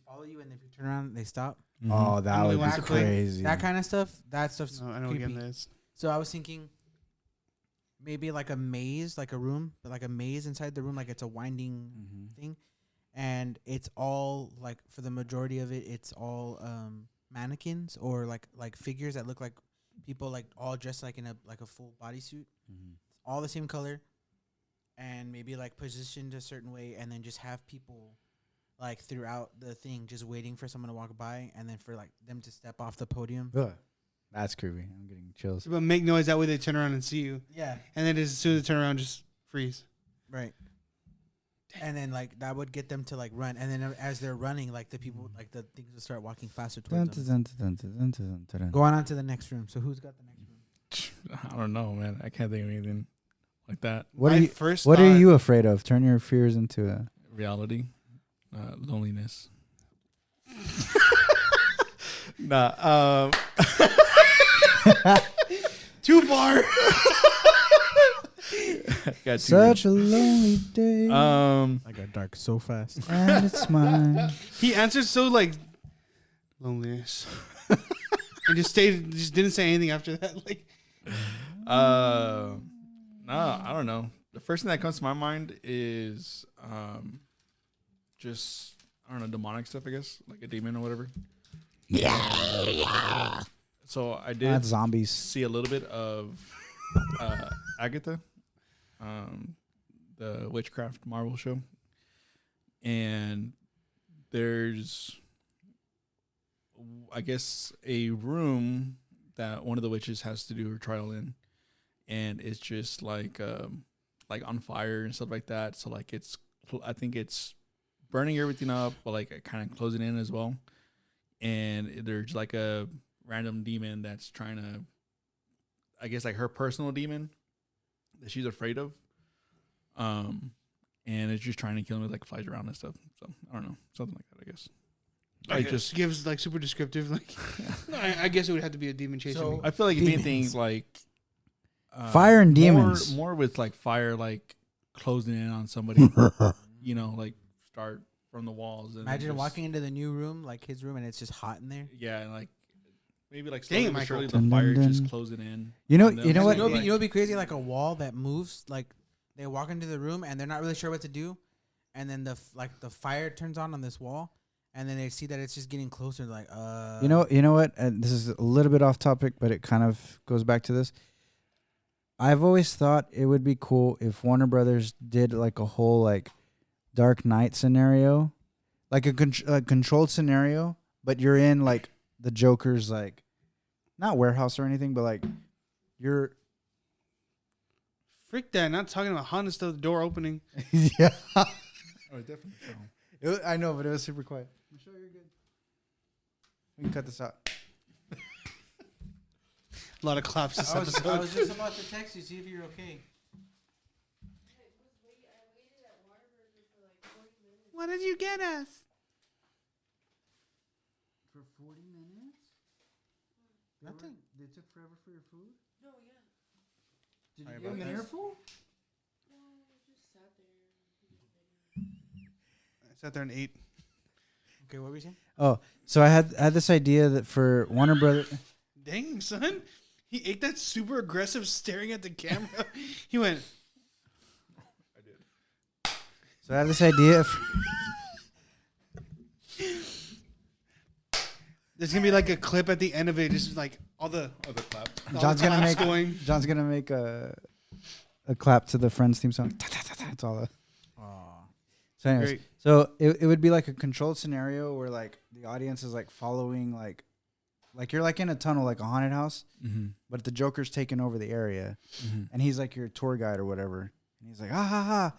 follow you, and if you turn around, they stop. Oh, that Emily would be wants to play. crazy. That kind of stuff. That stuff's No, I know what creepy. game that is. So I was thinking maybe like a maze, like a room, but like a maze inside the room, like it's a winding Mhm. thing. and it's all like for the majority of it, it's all mannequins or like figures that look like people like all dressed like in a full bodysuit, all the same color, and maybe like positioned a certain way, and then just have people like throughout the thing just waiting for someone to walk by, and then for like them to step off the podium. Ugh. That's creepy. I'm getting chills. But make noise that way they turn around and see you. Yeah, And then as soon as they turn around, just freeze. right. And then like that would get them to like run, and then as they're running, like the people, like the things will start walking faster towards them. Go on to the next room. So who's got the next room? I don't know, man. I can't think of anything like that. What My are you? first What are thought- you afraid of? Turn your fears into a. Reality, loneliness. Nah. Too far. Got Such a lonely day, I got dark so fast. and it's mine. He answered so like loneliness, and just didn't say anything after that. Like, no, I don't know. The first thing that comes to my mind is just I don't know, demonic stuff. I guess like a demon or whatever. Yeah. So I did That's zombies. see a little bit of Agatha, the witchcraft Marvel show, and there's, I guess, a room that one of the witches has to do her trial in, and it's just like on fire and stuff like that. So like I think it's burning everything up, but like kind of closing in as well. And there's like a random demon that's trying to, I guess, like her personal demon that she's afraid of. And it's just trying to kill me, like flies around and stuff. So I don't know, something like that, I guess. I just gives like super descriptive. Like, I guess it would have to be a demon chasing So- me. I feel like Demons. anything like Fire and demons. more with like fire, like closing in on somebody. Like start from the walls. And Imagine just, walking into the new room, like his room, and it's just hot in there. Yeah, and like maybe like Dang slowly it, but Michael. surely Dun, the dun, fire dun. just closing in. You know- on them. you know what- You know, Like, what'd be crazy? Like a wall that moves. Like they walk into the room and they're not really sure what to do, and then the fire turns on this wall, and then they see that it's just getting closer. Like You know what? This is a little bit off topic, but it kind of goes back to this. I've always thought it would be cool if Warner Brothers did like a whole like Dark Knight scenario, like a controlled scenario, but you're in like the Joker's like not warehouse or anything, but like you're Frick that! Not talking about Honda stuff. The door opening. yeah. Oh, definitely. I know, but it was super quiet. I'm sure you're good. We can cut this out. A lot of claps this I episode. was just about to text you, see if you're okay. What did you get us? For 40 minutes? Nothing. They took forever for your food? No, yeah. Did Sorry you give about them an this. earful? No, we just sat there. I sat there and ate. Okay, what were you saying? Oh, so I had this idea that for Warner Brothers. Dang, son. He ate that super aggressive staring at the camera. He went, So I have this idea. there's going to be like a clip at the end of it. Just like all the clap. all John's the gonna claps make going. John's gonna make a clap to the Friends theme song. That's all. So anyways, Great. so it would be like a controlled scenario where like the audience is like following like you're like in a tunnel like a haunted house, Mm-hmm. but the Joker's taking over the area, and he's like your tour guide or whatever, and he's like ha ha ha,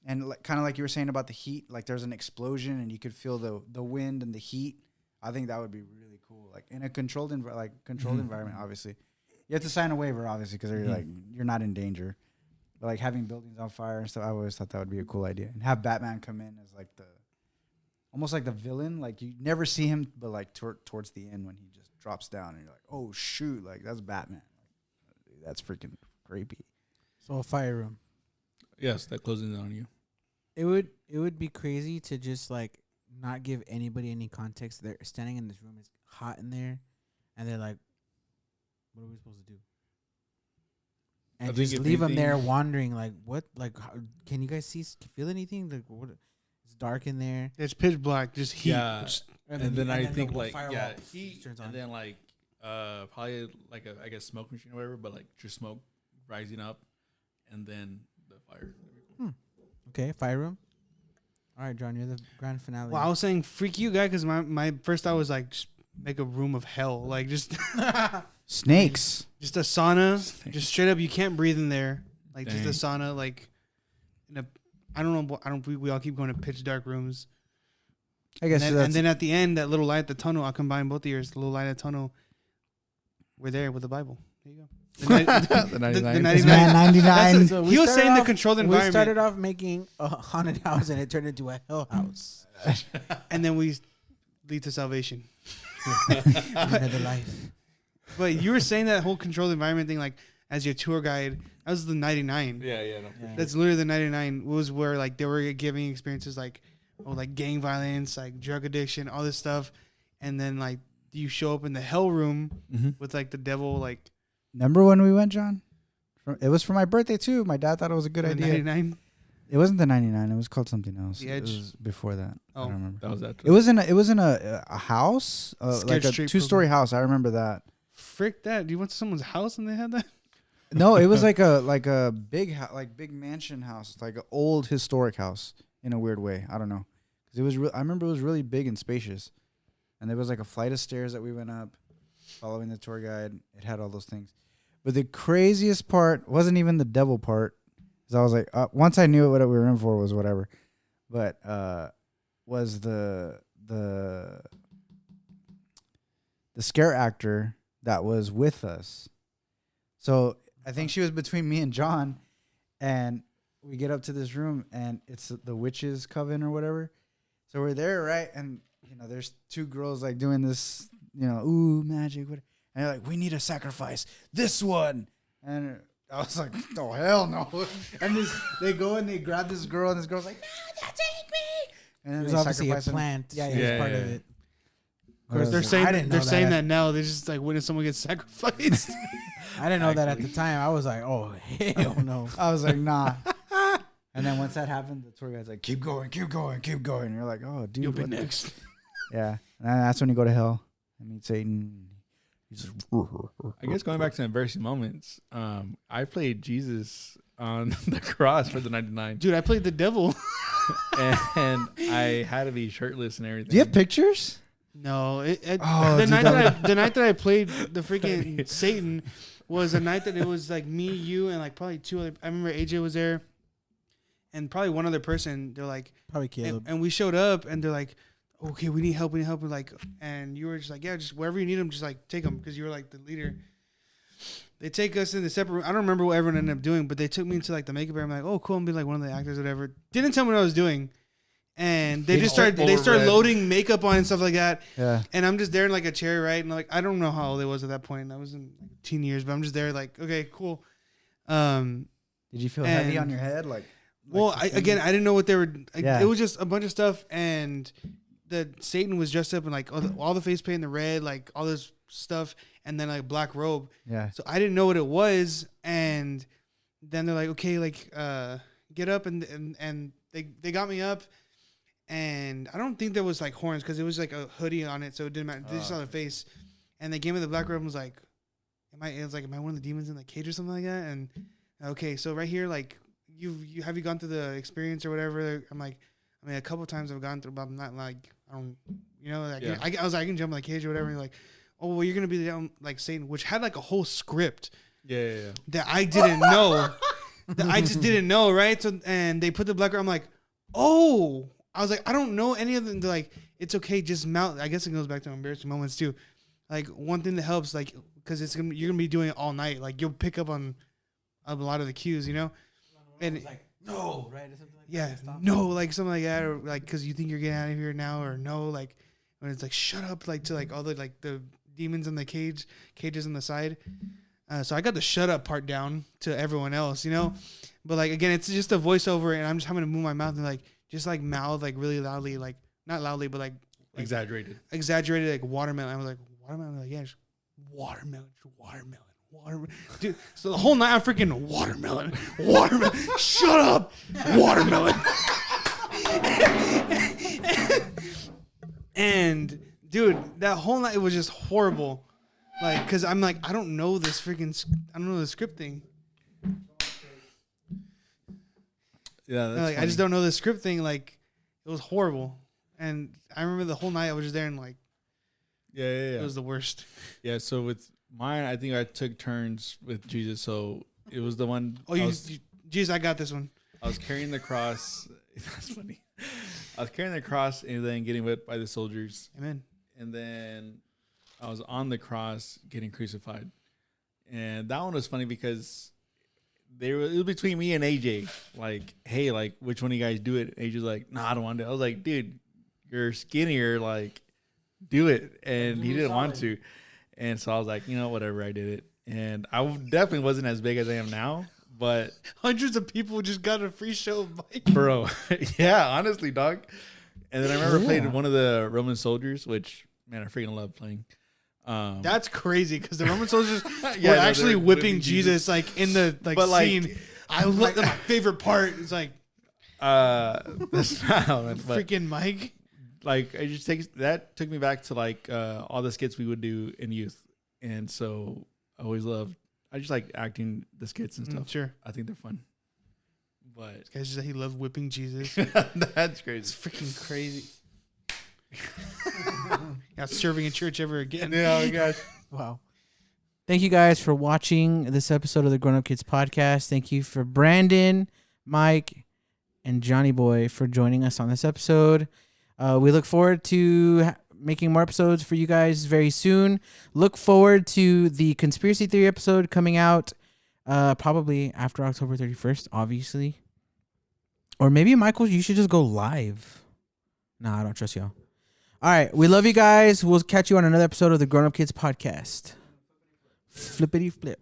and like, kind of like you were saying about the heat, like there's an explosion and you could feel the wind and the heat. I think that would be really cool, like in a controlled environment. Obviously, you have to sign a waiver, obviously, because you're like you're not in danger. But like having buildings on fire and stuff, I always thought that would be a cool idea, and have Batman come in as like almost like the villain. Like you never see him, but like towards the end when he just drops down and you're like, oh shoot, like that's Batman. Like, that's freaking creepy. So a fire room. Yes, that closing in on you. It would be crazy to just like not give anybody any context. They're standing in this room, it's hot in there, and they're like, "What are we supposed to do?" And I think just if leave them there anything- wandering. Like, what? Like, how, can you guys feel anything? Like, what? It's dark in there. It's pitch black, just heat. Yeah. Just- And then I think the like firewall heat, turns on. and then like probably like a I guess smoke machine or whatever, but like just smoke rising up, and then the fire. Okay, fire room. All right, John, you're the grand finale. well, I was saying freak you guy because my first thought was like just make a room of hell, like just Snakes. just a sauna, just straight up. You can't breathe in there, like Dang. just a sauna, like in a. I don't know. We all keep going to pitch dark rooms. I guess And that's then at the end, that little light at the tunnel, I'll combine both ears. The little light at the tunnel. We're there with the Bible. There you go. The 99. It's man 99. That's So he was started saying the off- controlled We environment, started off making a haunted house, and it turned into a hell house. and then we lead to salvation. Another life. But you were saying that whole controlled environment thing, like as your tour guide. That was the 99. Yeah. No. Yeah. That's literally the 99. Was where like they were giving experiences like, like gang violence, like drug addiction, all this stuff, and then like you show up in the hell room Mm-hmm. with like the devil, like Remember when we went, John? It was for my birthday too. My dad thought it was a good the idea. 99. It wasn't the 99. It was called something else. The It Edge. was before that. I Oh. don't remember. That was that. It was in a house, like Scared a Straight 2-story house. I remember that. Frick that! You went to someone's house and they had that? No, it was like a big big mansion house, like an old historic house in a weird way. I don't know, 'cause it was. I remember it was really big and spacious, and there was like a flight of stairs that we went up, following the tour guide. It had all those things, but the craziest part wasn't even the devil part, because I was like, once I knew what we were in for was whatever, but was the scare actor that was with us. So I think she was between me and John, and we get up to this room, and it's the witch's coven or whatever. So we're there, right? And there's two girls like doing this, ooh, magic, what? And they're like, we need a sacrifice. This one, and I was like, oh hell no! And they go and they grab this girl, and this girl's like, no, don't take me. And It then was they obviously a sacrifice him. plant. Yeah, It yeah. was part of Yeah. it. Of course, they're I saying didn't they're know saying that. that now. They're just like when someone gets sacrificed. I didn't know that at the time. I was like, oh, hell no. I was like, nah. And then once that happened, the tour guide's like, keep going, keep going, keep going. And you're like, oh, dude. You'll be what the- next. Yeah. And that's when you go to hell and meet Satan. He's just, I guess going back to embarrassing moments, I played Jesus on the cross for the 99, Dude, I played the devil. and I had to be shirtless and everything. do you have pictures? No, Oh, the dude, night that the night that I played the freaking Satan was a night that it was like me, you, and like probably two other. I remember AJ was there, and probably one other person. They're like, Probably Caleb. and we showed up, and they're like, okay, we need help, and like, and you were just like, yeah, just wherever you need them, just like take them because you were like the leader. They take us in the separate room. I don't remember what everyone ended up doing, but they took me into like the makeup area. I'm like, oh, cool, and be like one of the actors, or whatever. Didn't tell me what I was doing. And they just start Overread. loading makeup on and stuff like that. Yeah. And I'm just there in like a chair, right? And like I don't know how old I was at that point. I was in like, teen years, but I'm just there like, okay, cool. Did you feel heavy and- on your head? Well, I didn't know what they were. Yeah. It was just a bunch of stuff, and the Satan was dressed up in like all the face paint in the red, like all this stuff, and then like black robe. Yeah. So I didn't know what it was, and then they're like, okay, like get up, and they got me up. And I don't think there was like horns because it was like a hoodie on it, so it didn't matter. They just saw the face, and they gave me the black robe and was like, "Am I one of the demons in the cage or something like that?" And okay, so right here, like you have you gone through the experience or whatever? I'm like, I mean, a couple times I've gone through, but I'm not like I don't, like Yeah. I was like I can jump in the cage or whatever. And you're like, oh well, you're gonna be down like Satan, which had like a whole script Yeah. that I didn't know, that I just didn't know, right? So and they put the black robe. I'm like, oh. I was like, I don't know any of them. They're like, it's okay, just mount. I guess it goes back to embarrassing moments too. Like one thing that helps, like, because you're gonna be doing it all night. Like you'll pick up on a lot of the cues, And like, no, right? Or something like yeah, that. Stop. no, like something like that, or like because you think you're getting out of here now, or no, like when it's like shut up, like to like all the like the demons in the cages on the side. So I got the shut up part down to everyone else, But like again, it's just a voiceover, and I'm just having to move my mouth and like. Just like mouth like really loudly, like not loudly, but like Exaggerated. like watermelon. I was like watermelon, like yeah, just watermelon, dude. So the whole night I'm freaking watermelon. Shut up, watermelon. And dude, that whole night it was just horrible. Like, cause I'm like, I don't know this freaking, I don't know the script thing. Yeah, that's Like, I just don't know the script thing. Like, it was horrible. And I remember the whole night I was just there and like, yeah. it was the worst. Yeah, so with mine, I think I took turns with Jesus. So it was the one. Oh, Jesus, I got this one. I was carrying the cross. That's funny. I was carrying the cross and then getting whipped by the soldiers. Amen. And then I was on the cross getting crucified. And that one was funny because it was between me and AJ. Like, hey, like, which one of you guys do it? AJ's like, nah, I don't want to. I was like, dude, you're skinnier. Like, do it. And he didn't want to. And so I was like, you know, whatever, I did it. And I definitely wasn't as big as I am now. But hundreds of people just got a free show of Mike. Bro, yeah, honestly, dog. And then I remember playing one of the Roman soldiers, which, man, I freaking love playing. That's crazy because the Roman soldiers Yeah, were no, actually they're whipping whipping Jesus like in the But, like- scene. I love my favorite part. It's like that's not how it went, but freaking Mike. like it just took me back to like all the skits we would do in youth, and so I just like acting the skits and stuff. Sure, I think they're fun. But this guy just said he loved whipping Jesus. that's It's crazy. freaking crazy. Not serving in church ever again. Oh gosh. Wow. Thank you guys for watching this episode of the Grown Up Kids podcast. Thank you for Brandon, Mike, and Johnny Boy for joining us on this episode. We look forward to making more episodes for you guys very soon. Look forward to the conspiracy theory episode coming out probably after October 31st, obviously. Or maybe, Michael, you should just go live. Nah, I don't trust y'all. All right. We love you guys. We'll catch you on another episode of the Grown Up Kids podcast. Flippity flip.